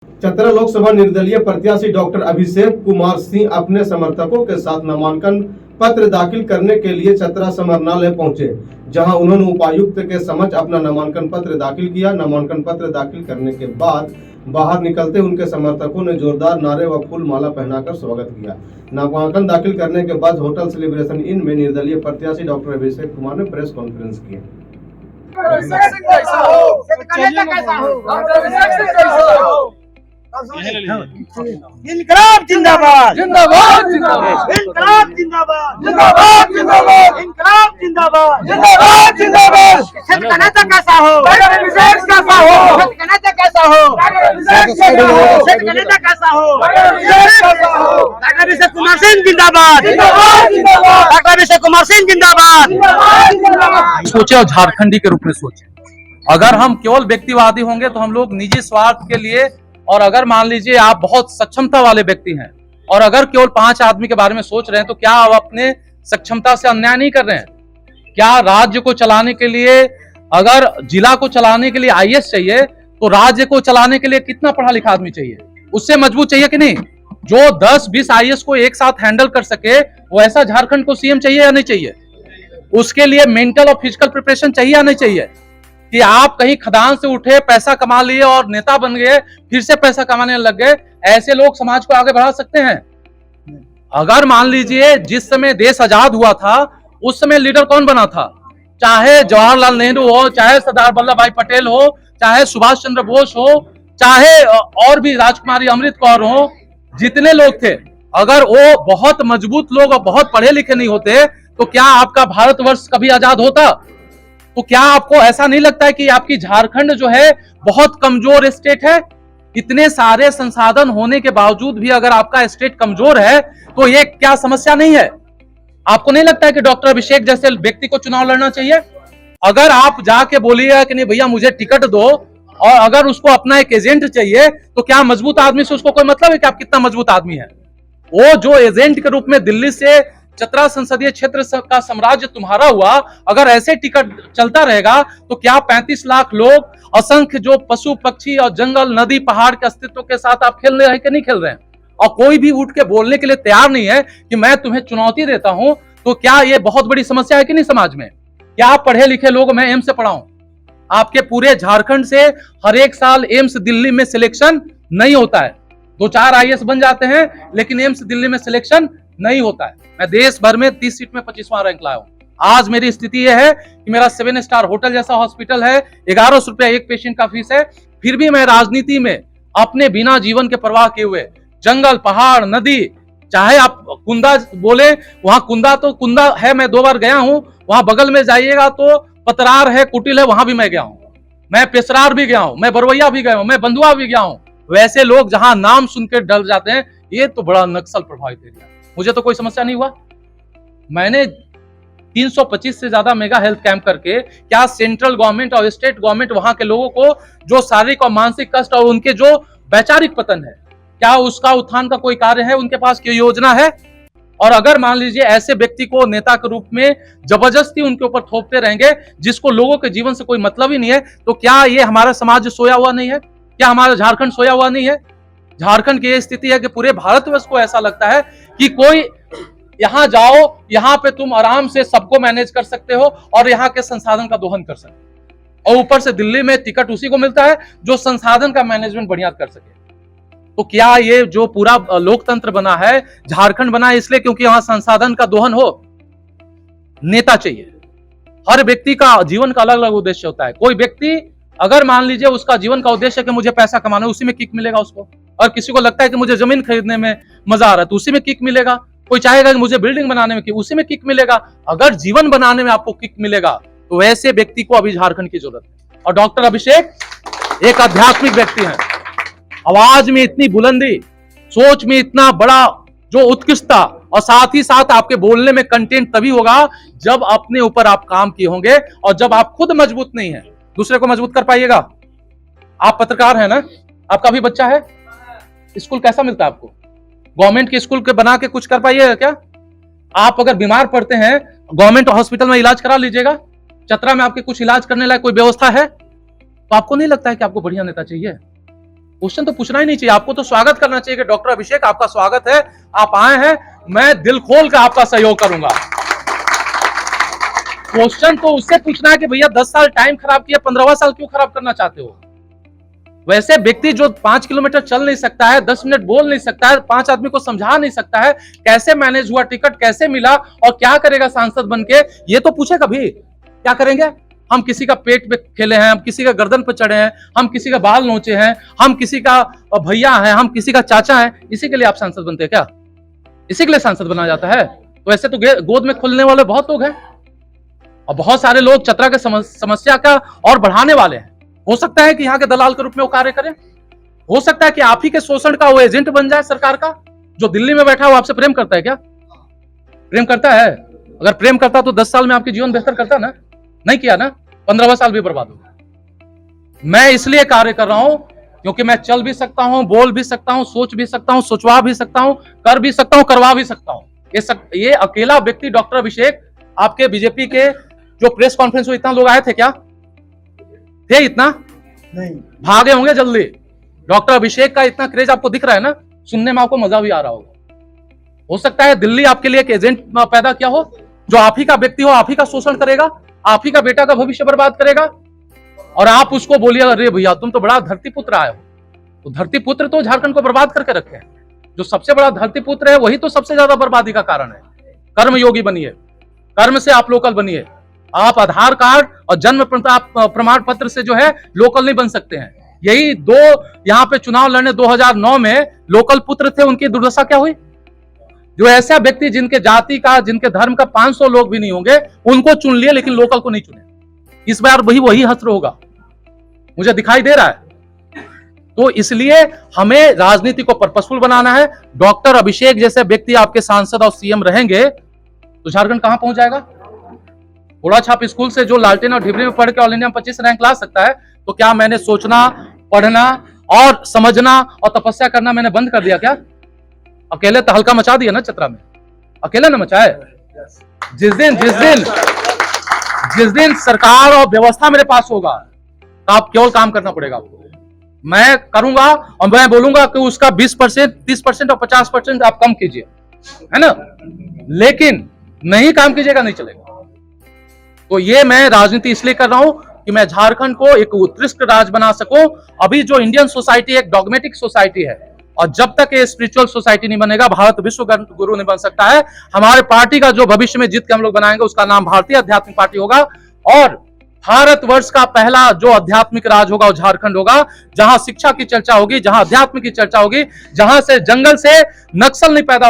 चतरा लोकसभा निर्दलीय प्रत्याशी डॉक्टर अभिषेक कुमार सिंह अपने समर्थकों के साथ नामांकन पत्र दाखिल करने के लिए चतरा समरनालय पहुंचे, जहां उन्होंने उपायुक्त के समक्ष अपना नामांकन पत्र दाखिल किया। नामांकन पत्र दाखिल करने के बाद बाहर निकलते उनके समर्थकों ने जोरदार नारे व फूल माला पहनाकर स्वागत किया। नामांकन दाखिल करने के बाद होटल सेलिब्रेशन इन में निर्दलीय प्रत्याशी डॉक्टर अभिषेक कुमार ने प्रेस कॉन्फ्रेंस की। इनकलाब जिंदाबाद जिंदाबाद जिंदाबाद इनकलाब जिंदाबाद जिंदाबाद जिंदाबाद इनकलाब जिंदाबाद जिंदाबाद जिंदाबाद सच का नेता कैसा हो, विशेष कैसा हो, सच का नेता कैसा हो, सच का नेता कैसा हो, डॉक्टर अभिषेक कुमार सिंह जिंदाबाद जिंदाबाद जिंदाबाद डॉक्टर अभिषेक कुमार सिंह जिंदाबाद। सोचे और झारखंडी के रूप में सोचे। अगर हम केवल व्यक्तिवादी होंगे तो हम लोग निजी स्वार्थ के लिए, और अगर मान लीजिए आप बहुत सक्षमता वाले व्यक्ति हैं और अगर केवल 5 आदमी के बारे में सोच रहे हैं तो क्या आप अपने सक्षमता से अन्याय नहीं कर रहे हैं? क्या राज्य को चलाने के लिए, अगर जिला को चलाने के लिए आईएएस चाहिए तो राज्य को चलाने के लिए कितना पढ़ा लिखा आदमी चाहिए? उससे मजबूत चाहिए कि नहीं? जो 10-20 आईएएस को एक साथ हैंडल कर सके वैसा झारखंड को सीएम चाहिए या नहीं चाहिए? उसके लिए मेंटल और फिजिकल प्रिपरेशन चाहिए या नहीं चाहिए? कि आप कहीं खदान से उठे, पैसा कमा लिए और नेता बन गए, फिर से पैसा कमाने लग गए, ऐसे लोग समाज को आगे बढ़ा सकते हैं? अगर मान लीजिए जिस समय देश आजाद हुआ था उस समय लीडर कौन बना था? चाहे जवाहरलाल नेहरू हो, चाहे सरदार वल्लभ भाई पटेल हो, चाहे सुभाष चंद्र बोस हो, चाहे और भी राजकुमारी अमृत कौर हो, जितने लोग थे, अगर वो बहुत मजबूत लोग और बहुत पढ़े लिखे नहीं होते तो क्या आपका भारतवर्ष कभी आजाद होता? तो क्या आपको ऐसा नहीं लगता है कि आपकी झारखंड जो है बहुत कमजोर स्टेट है? इतने सारे संसाधन होने के बावजूद भी अगर आपका स्टेट कमजोर है तो ये क्या समस्या नहीं है? आपको नहीं लगता है कि डॉक्टर अभिषेक जैसे व्यक्ति को चुनाव लड़ना चाहिए? अगर आप जाके बोलिएगा कि नहीं भैया मुझे टिकट दो, और अगर उसको अपना एक एजेंट चाहिए तो क्या मजबूत आदमी से उसको कोई मतलब है कि आप कितना मजबूत आदमी है? वो जो एजेंट के रूप में दिल्ली से चतरा संसदीय क्षेत्र का साम्राज्य तुम्हारा हुआ, अगर ऐसे टिकट चलता रहेगा तो क्या 35 लाख लोग, असंख्य जो पशु पक्षी और जंगल नदी पहाड़ के अस्तित्व के साथ आप खेल रहे हैं कि नहीं खेल रहे हैं? और कोई भी उठ के बोलने के लिए तैयार नहीं है कि मैं तुम्हें चुनौती देता हूं, तो क्या ये बहुत बड़ी समस्या है कि नहीं समाज में? क्या आप पढ़े लिखे लोग, मैं एम्स से पढ़ा हूं, आपके पूरे झारखंड से हर एक साल एम्स दिल्ली में सिलेक्शन नहीं होता है। 2-4 आईएएस बन जाते हैं लेकिन एम्स दिल्ली में सिलेक्शन नहीं होता है। मैं देश भर में 30 सीट में 25वां रैंक लाया हूं। आज मेरी स्थिति यह है कि मेरा 7 स्टार होटल जैसा हॉस्पिटल है, 1100 रुपया एक पेशेंट का फीस है, फिर भी मैं राजनीति में अपने बिना जीवन के परवाह किए हुए, जंगल पहाड़ नदी, चाहे आप कुंदा बोले, वहां कुंदा तो कुंदा है, मैं 2 बार गया हूं, वहां बगल में जाइएगा तो पतरार है, कुटिल है, वहां भी मैं गया हूं, मैं पेशरार भी गया हूं, मैं बरवैया भी गया हूं, मैं बंधुआ भी गया हूं। वैसे लोग जहां नाम सुनकर डर जाते हैं, ये तो बड़ा नक्सल प्रभावित एरिया। मुझे तो कोई समस्या नहीं हुआ। मैंने 325 से ज्यादा मेगा हेल्थ कैंप करके, क्या सेंट्रल गवर्नमेंट और स्टेट गवर्नमेंट वहां के लोगों को जो शारीरिक और मानसिक कष्ट और उनके जो वैचारिक पतन है, क्या उसका उत्थान का कोई कार्य है? उनके पास कोई योजना है? और अगर मान लीजिए ऐसे व्यक्ति को नेता के रूप में जबरदस्ती उनके ऊपर थोपते रहेंगे जिसको लोगों के जीवन से कोई मतलब ही नहीं है, तो क्या ये हमारा समाज सोया हुआ नहीं है? क्या हमारा झारखंड सोया हुआ नहीं है? झारखंड की यह स्थिति है कि पूरे भारतवर्ष को ऐसा लगता है कि कोई यहां जाओ, यहां पे तुम आराम से सबको मैनेज कर सकते हो और यहां के संसाधन का दोहन कर सकते हो, और ऊपर से दिल्ली में टिकट उसी को मिलता है जो संसाधन का मैनेजमेंट बढ़िया कर सके। तो क्या ये जो पूरा लोकतंत्र बना है, झारखंड बना है इसलिए क्योंकि वहां संसाधन का दोहन हो? नेता चाहिए। हर व्यक्ति का जीवन का अलग अलग उद्देश्य होता है। कोई व्यक्ति अगर मान लीजिए उसका जीवन का उद्देश्य है कि मुझे पैसा कमाना है, उसी में किक मिलेगा उसको, और किसी को लगता है कि मुझे जमीन खरीदने में मजा आ रहा है तो उसी में किक मिलेगा। कोई चाहेगा कि मुझे बिल्डिंग बनाने में, उसी में किक मिलेगा। अगर जीवन बनाने में आपको किक मिलेगा तो वैसे व्यक्ति को अभी झारखंड की जरूरत है। और डॉक्टर अभिषेक एक आध्यात्मिक व्यक्ति हैं। आवाज में इतनी बुलंदी, सोच में इतना बड़ा जो उत्कृष्टता, और साथ ही साथ आपके बोलने में कंटेंट तभी होगा जब अपने ऊपर आप काम किए होंगे, और जब आप खुद मजबूत नहीं है दूसरे को मजबूत कर पाइएगा। आप पत्रकार हैं ना, आपका भी बच्चा है, स्कूल कैसा मिलता है आपको? गवर्नमेंट के स्कूल के बना के कुछ कर पाइएगा क्या? आप अगर बीमार पड़ते हैं गवर्नमेंट हॉस्पिटल में इलाज करा लीजिएगा। चतरा में आपके कुछ इलाज करने लायक कोई व्यवस्था है? तो आपको नहीं लगता है कि आपको बढ़िया नेता चाहिए? क्वेश्चन तो पूछना ही नहीं चाहिए, आपको तो स्वागत करना चाहिए कि डॉक्टर अभिषेक आपका स्वागत है, आप आए हैं, मैं दिल खोल कर आपका सहयोग करूंगा। क्वेश्चन तो उससे पूछना है कि भैया 10 साल टाइम खराब किया, 15वां साल क्यों खराब करना चाहते हो? वैसे व्यक्ति जो 5 किलोमीटर चल नहीं सकता है, 10 मिनट बोल नहीं सकता है, 5 आदमी को समझा नहीं सकता है, कैसे मैनेज हुआ, टिकट कैसे मिला और क्या करेगा सांसद बनके, ये तो पूछे कभी? क्या करेंगे? हम किसी का पेट पे खेले हैं, हम किसी का गर्दन पे चढ़े हैं, हम किसी का बाल नोचे हैं, हम किसी का भैया हैं, हम किसी का चाचा हैं, इसी के लिए आप सांसद बनते हैं क्या? इसी के लिए सांसद बना जाता है? तो ऐसे तो गोद में खुलने वाले बहुत लोग हैं और बहुत सारे लोग चतरा के समस्या का और बढ़ाने वाले हैं। हो सकता है कि यहाँ के दलाल के रूप में वो कार्य करें, हो सकता है कि आप ही के शोषण का वो एजेंट बन जाए सरकार का। जो दिल्ली में बैठा है वो आपसे प्रेम करता है क्या? प्रेम करता है? अगर प्रेम करता तो 10 साल में आपके जीवन बेहतर करता ना? नहीं किया ना, 15वां साल भी बर्बाद हो गया। मैं इसलिए कार्य कर रहा हूं क्योंकि मैं चल भी सकता हूं, बोल भी सकता हूं, सोच भी सकता हूं, सोचवा भी सकता हूं, कर भी सकता हूं, करवा भी सकता हूं। ये अकेला व्यक्ति डॉक्टर अभिषेक, आपके बीजेपी के जो प्रेस कॉन्फ्रेंस हुई इतना लोग आए थे क्या? थे इतना? नहीं, भागे होंगे जल्दी। डॉक्टर अभिषेक का इतना क्रेज आपको दिख रहा है ना, सुनने में आपको मजा भी आ रहा होगा। हो सकता है दिल्ली आपके लिए एक एजेंट पैदा किया हो जो आप ही का व्यक्ति हो, आप ही का शोषण करेगा, आप ही का बेटा का भविष्य बर्बाद करेगा और आप उसको बोलिए अरे भैया तुम तो बड़ा धरती पुत्र आए हो। तो धरती पुत्र तो झारखंड को बर्बाद करके रखे हैं। जो सबसे बड़ा धरती पुत्र है वही तो सबसे ज्यादा बर्बादी का कारण है। कर्म योगी बनिए, कर्म से आप लोकल बनिए। आप आधार कार्ड और जन्म प्रमाण पत्र से जो है लोकल नहीं बन सकते हैं। यही दो यहाँ पे चुनाव लड़ने 2009 में लोकल पुत्र थे, उनकी दुर्दशा क्या हुई? जो ऐसा व्यक्ति जिनके जाति का, जिनके धर्म का 500 लोग भी नहीं होंगे, उनको चुन लिए लेकिन लोकल को नहीं चुने। इस बार वही हश्र होगा, मुझे दिखाई दे रहा है। तो इसलिए हमें राजनीति को पर्पसफुल बनाना है। डॉक्टर अभिषेक जैसे व्यक्ति आपके सांसद और सीएम रहेंगे तो झारखंड कहां पहुंच जाएगा? घोड़ा छाप स्कूल से जो लालटेन और ढिबरी में पढ़ के ऑल इंडिया में 25 रैंक ला सकता है, तो क्या मैंने सोचना, पढ़ना और समझना और तपस्या करना मैंने बंद कर दिया क्या? अकेले तहलका मचा दिया ना चतरा में, अकेले न मचाए। जिस दिन सरकार और व्यवस्था मेरे पास होगा तो आप केवल काम करना पड़ेगा आपको। मैं करूंगा और मैं बोलूंगा कि उसका 20%, 30% और 50% आप कम कीजिए, है ना, लेकिन नहीं काम कीजिएगा नहीं चलेगा। तो ये मैं राजनीति इसलिए कर रहा हूं कि मैं झारखंड को एक उत्कृष्ट राज्य बना सकूं। अभी जो इंडियन सोसाइटी एक डॉगमेटिक सोसाइटी है और जब तक ये स्पिरिचुअल सोसाइटी नहीं बनेगा, भारत विश्व गुरु नहीं बन सकता है। हमारे पार्टी का जो भविष्य में जीत के हम लोग बनाएंगे उसका नाम भारतीय आध्यात्मिक पार्टी होगा और भारतवर्ष का पहला जो आध्यात्मिक राज होगा वो झारखंड होगा, जहां शिक्षा की चर्चा होगी, जहां अध्यात्म की चर्चा होगी, जहां से जंगल से नक्सल नहीं पैदा होगा।